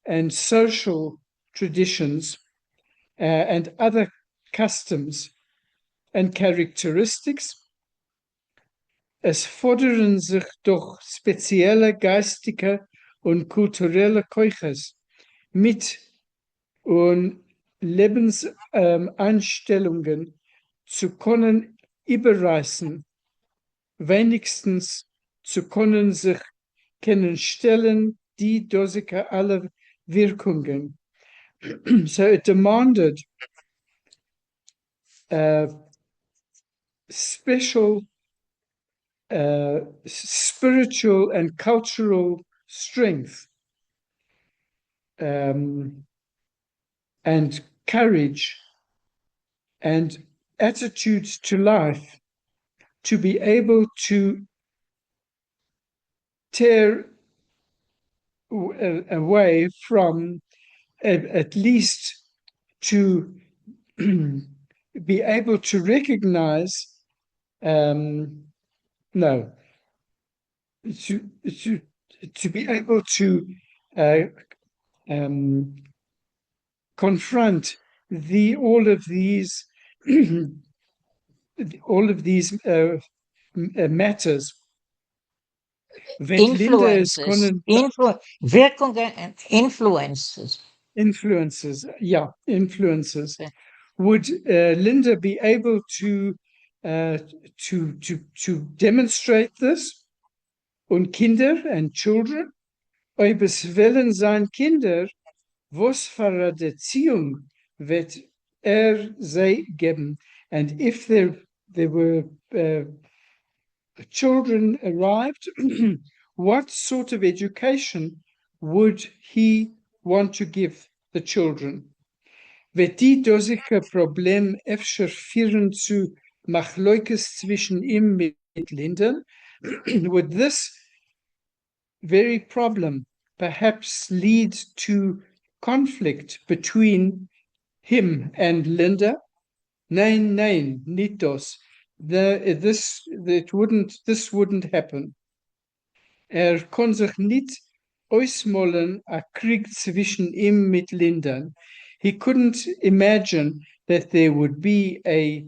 and social traditions, and other customs and characteristics. Es fordern sich doch spezielle geistige und kulturelle Keuches mit und Lebenseinstellungen zu können überreißen, wenigstens zu können sich kennenstellen, die Dosika aller Wirkungen. So it demanded special spiritual and cultural strength and courage and attitude to life to be able to tear away from, at least to be able to recognize, no, to be able to confront all of these matters. Influences, Wirkungen and influences. Influences, yeah, influences. Okay. Would Linda be able to demonstrate this on Kinder and children? Ob es wollen sein Kinder, was für eine Erziehung wird sie geben? And if there were children arrived, what sort of education would he want to give the children? Wird die dosige Problem öfter führen zu Machleukes zwischen ihm mit Linden? Would this very problem perhaps lead to conflict between him and Linda? Nein, nein, nicht das. This wouldn't happen. Kon sich nicht ausmalen a Krieg zwischen ihm mit Linda. He couldn't imagine that there would be a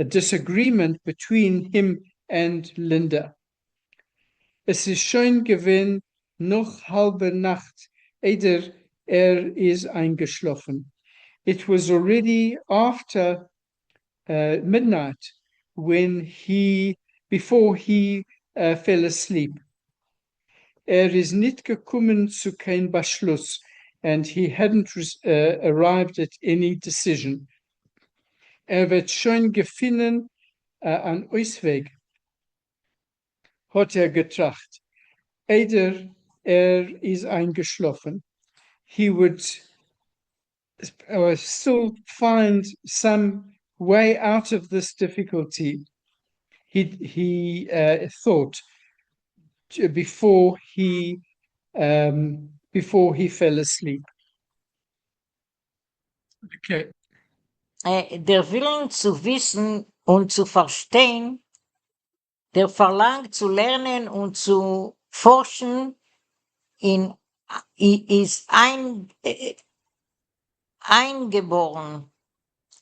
disagreement between him and Linda. Es ist schon gewesen, noch halbe Nacht, eider is eingeschlafen. It was already after midnight before he fell asleep. Is nicht gekommen zu kein Beschluss, and he hadn't arrived at any decision. Wird schon gefunden an Ausweg, hat getracht. Eider is eingeschlafen. He would still find some way out of this difficulty. He thought before he fell asleep. Okay. Der Willen zu wissen und zu verstehen, der Verlangt zu lernen und zu forschen, ist eingeboren,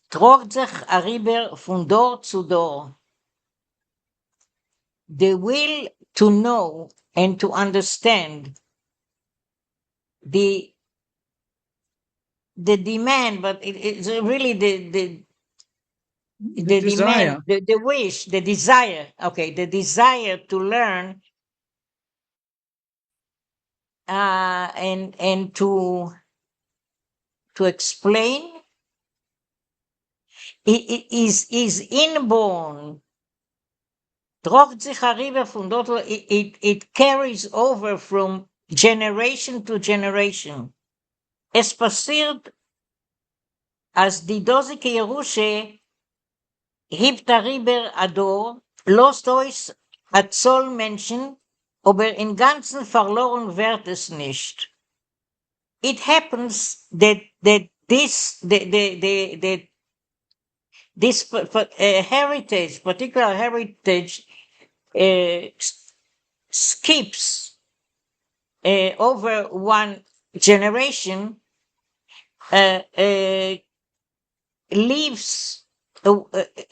trägt sich herüber von Dor zu Dor. The will to know and to understand, the demand, but it's really the desire. demand, the wish, the desire. Okay, the desire to learn and to explain it is inborn. Droht sich herüber von dort, it carries over from generation to generation. Es passiert, als die dosige Jerusche hebt herüber Ador, lost euch a Zoll Menschen, aber im Ganzen verloren wird es nicht. It happens that this heritage, particular heritage, skips over one generation, leaves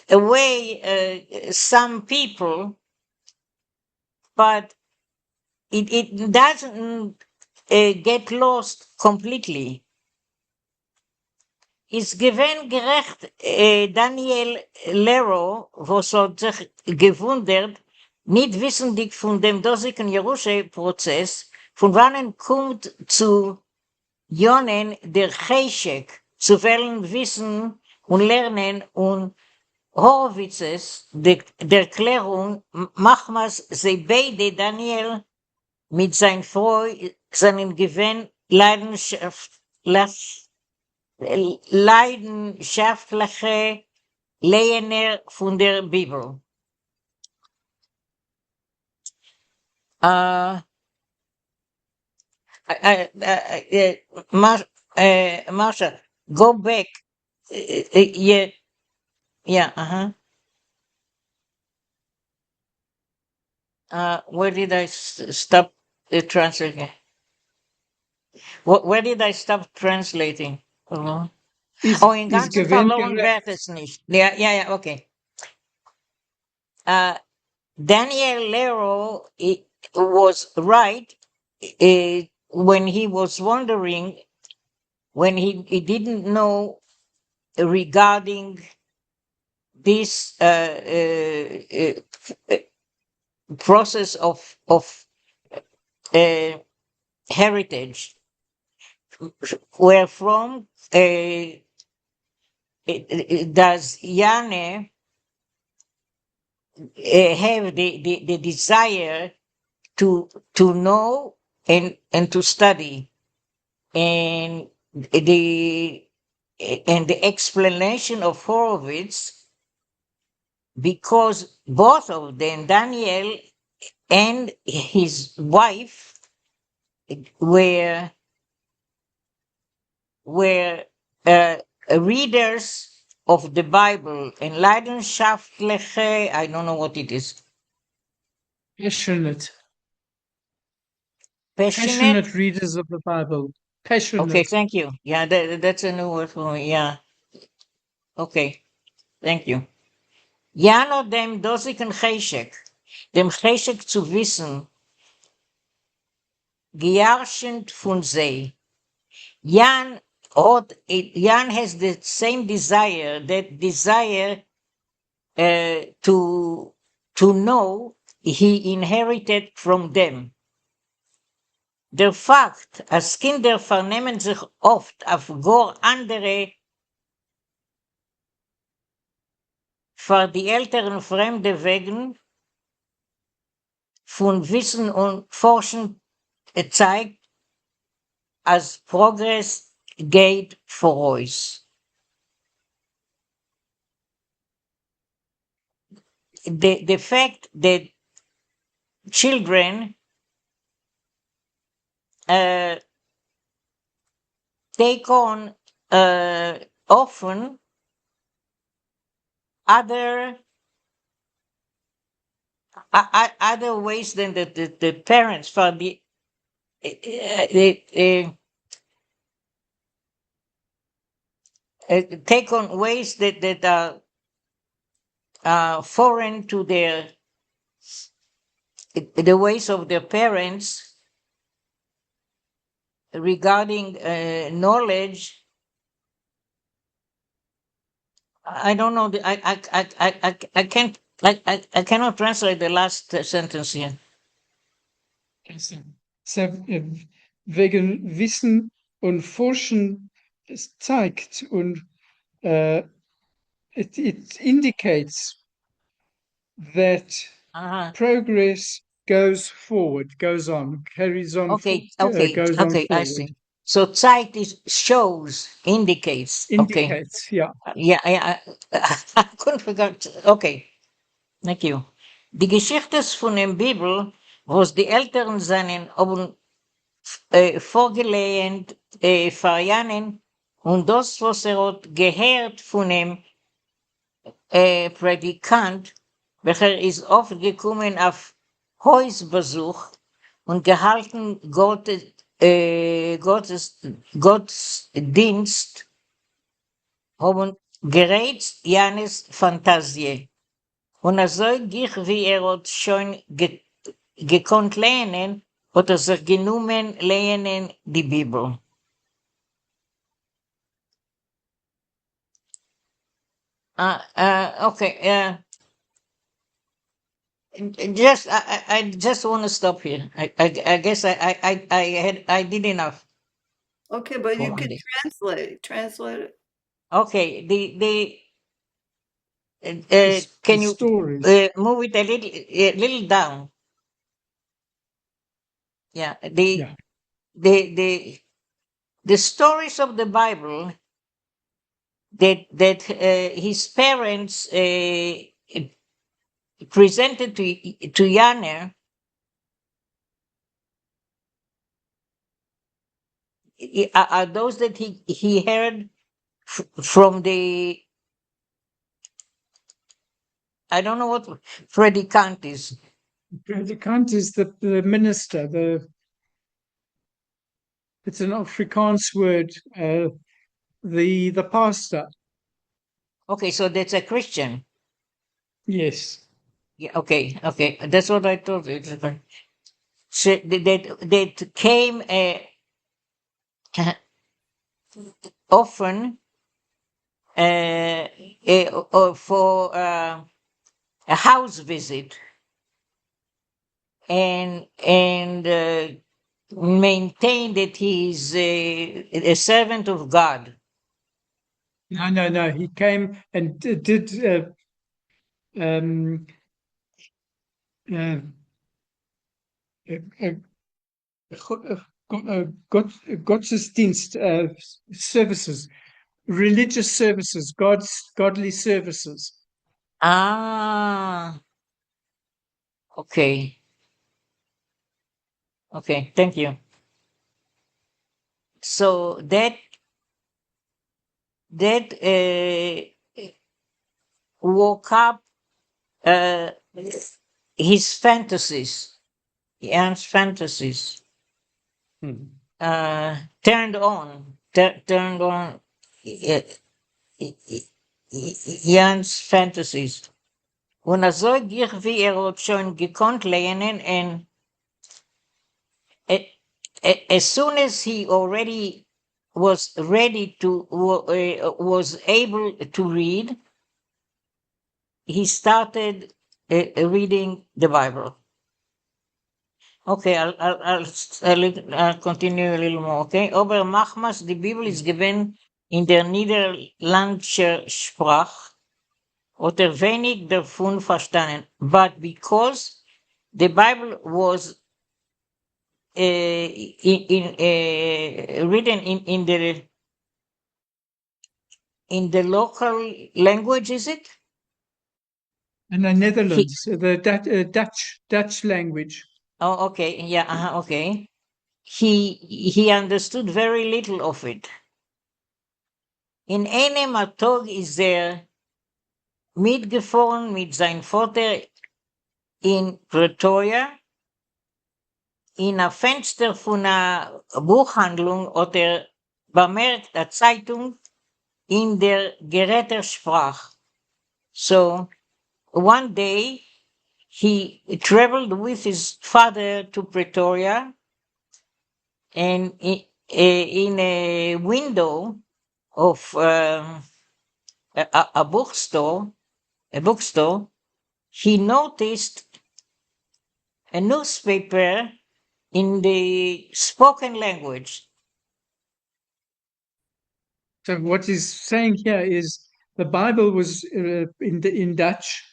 away some people, but it doesn't get lost completely. Ist gewinn gerecht Daniel Lero, was hat sich gewundert, nicht wissendig von dem dosigen Jerusche-Prozess, von wann kommt zu Jonen der Cheshek, zu wollen wissen und lernen und Horowitzes, der Erklärung, machmas sie beide Daniel mit sein Freu, seinen Gewinn leidenschaftliche Lehner von der Bibel. Marsha, go back. Yeah, where did I stop translating? Where did I stop translating? In ganzen verloren wird es nicht. Ja, okay. Daniel Lero was right when he was wondering, when he didn't know regarding this process of heritage, wherefrom does Yane have the desire to know and to study, and the explanation of Horowitz, because both of them, Daniel and his wife, were readers of the Bible, and leidenschaftliche, I don't know what it is. Passionate readers of the Bible. Passionate. Okay, thank you. Yeah, that's a new word for me. Yeah. Okay, thank you. Jano dem dosigen Cheshek, dem Cheshek zu wissen, gejarschend von See. Jan has the same desire, that desire to know he inherited from them. Der Fakt, als Kinder vernehmen sich oft auf gar andere für die älteren fremde Wegen von Wissen und Forschen zeigt, als Progress geht voraus. The fact that children take on often other other ways than the parents for the take on ways that are foreign to the ways of their parents regarding knowledge. I don't know. I can't. I cannot translate the last sentence here. So, wegen Wissen und Forschen es zeigt und it indicates that progress goes forward, goes on, carries on, Okay, goes on I forward. see. So Zeit is shows, indicates. Okay. Indicates, yeah. Yeah, I couldn't forget. Okay, thank you. Die Geschichte von der Bibel, was die Eltern seinen haben vorgelehnt, verjahren, und das, was hat gehört von dem Predikant, welcher ist oft gekommen auf Hausbesuch und gehalten Gottesdienst, haben gereizt Janis Fantasie. Und so gich, wie hat schon gekonnt lernen, hat sich genommen lernen die Bibel. Okay. I just want to stop here. I guess I did enough. Okay, but for you one can day. translate it. Okay, can The you stories. move it a little down? Yeah, Yeah. the stories of the Bible that his parents presented to Yanner are those that he heard from the, I don't know what predicant is. Predikant is the minister. It's an Afrikaans word. The pastor. Okay, so that's a Christian. Yes. Yeah, okay, that's what I told you. So that came often for a house visit and maintain that he's a servant of God. No. He came and did Gottesdienst services, religious services, godly services. Ah, okay, thank you. So that woke up his fantasies, Jan's fantasies, turned on Jan's fantasies. Und so gich wie schon gekonnt lernen, and as soon as he already was ready to, was able to read, he started reading the Bible. Okay, I'll continue a little more. Okay, Ober Machmas, the Bible is given in der Niederländischer Sprache oder wenig davon verstanden. But because the Bible was written in the local language, is it? In the Netherlands, the Dutch language. Oh, okay, yeah, okay. He understood very little of it. In einem Tag ist mitgefahren mit seinem Vater in Pretoria. In a Fenster von einer Buchhandlung oder bemerkt eine Zeitung in der Gerätesprache. So one day he traveled with his father to Pretoria, and in a window of a bookstore, he noticed a newspaper in the spoken language. So what he's saying here is the Bible was in Dutch,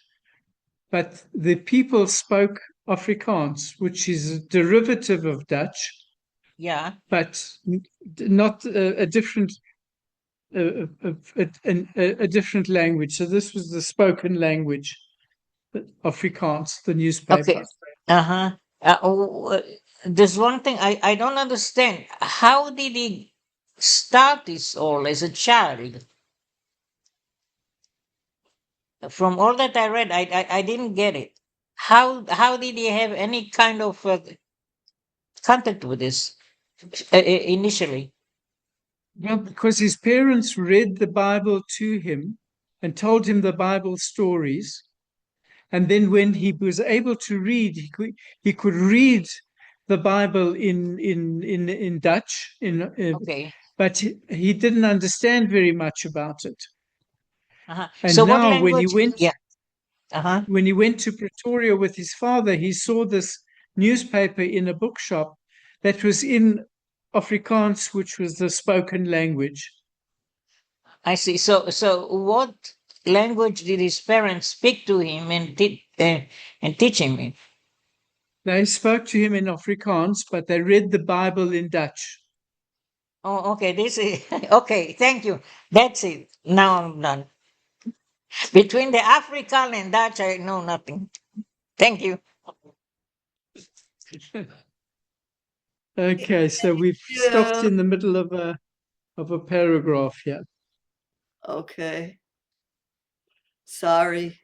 but the people spoke Afrikaans, which is a derivative of Dutch, Yeah. but not a different a different language. So this was the spoken language, Afrikaans, the newspaper. Okay. There's one thing I don't understand. How did he start this all as a child? From all that I read, I didn't get it. How did he have any kind of contact with this initially? Well, because his parents read the Bible to him and told him the Bible stories. And then when he was able to read, he could read the Bible in Dutch, Okay. but he didn't understand very much about it. And So what now language? when he went Yeah. when he went to Pretoria with his father, he saw this newspaper in a bookshop that was in Afrikaans, which was the spoken language. I see. So what language did his parents speak to him and teach him in? They spoke to him in Afrikaans, but they read the Bible in Dutch. Oh, okay. This is okay. Thank you. That's it. Now I'm done. Between the African and Dutch, I know nothing. Thank you. Okay, so we've stopped in the middle of a paragraph here. Okay. Sorry.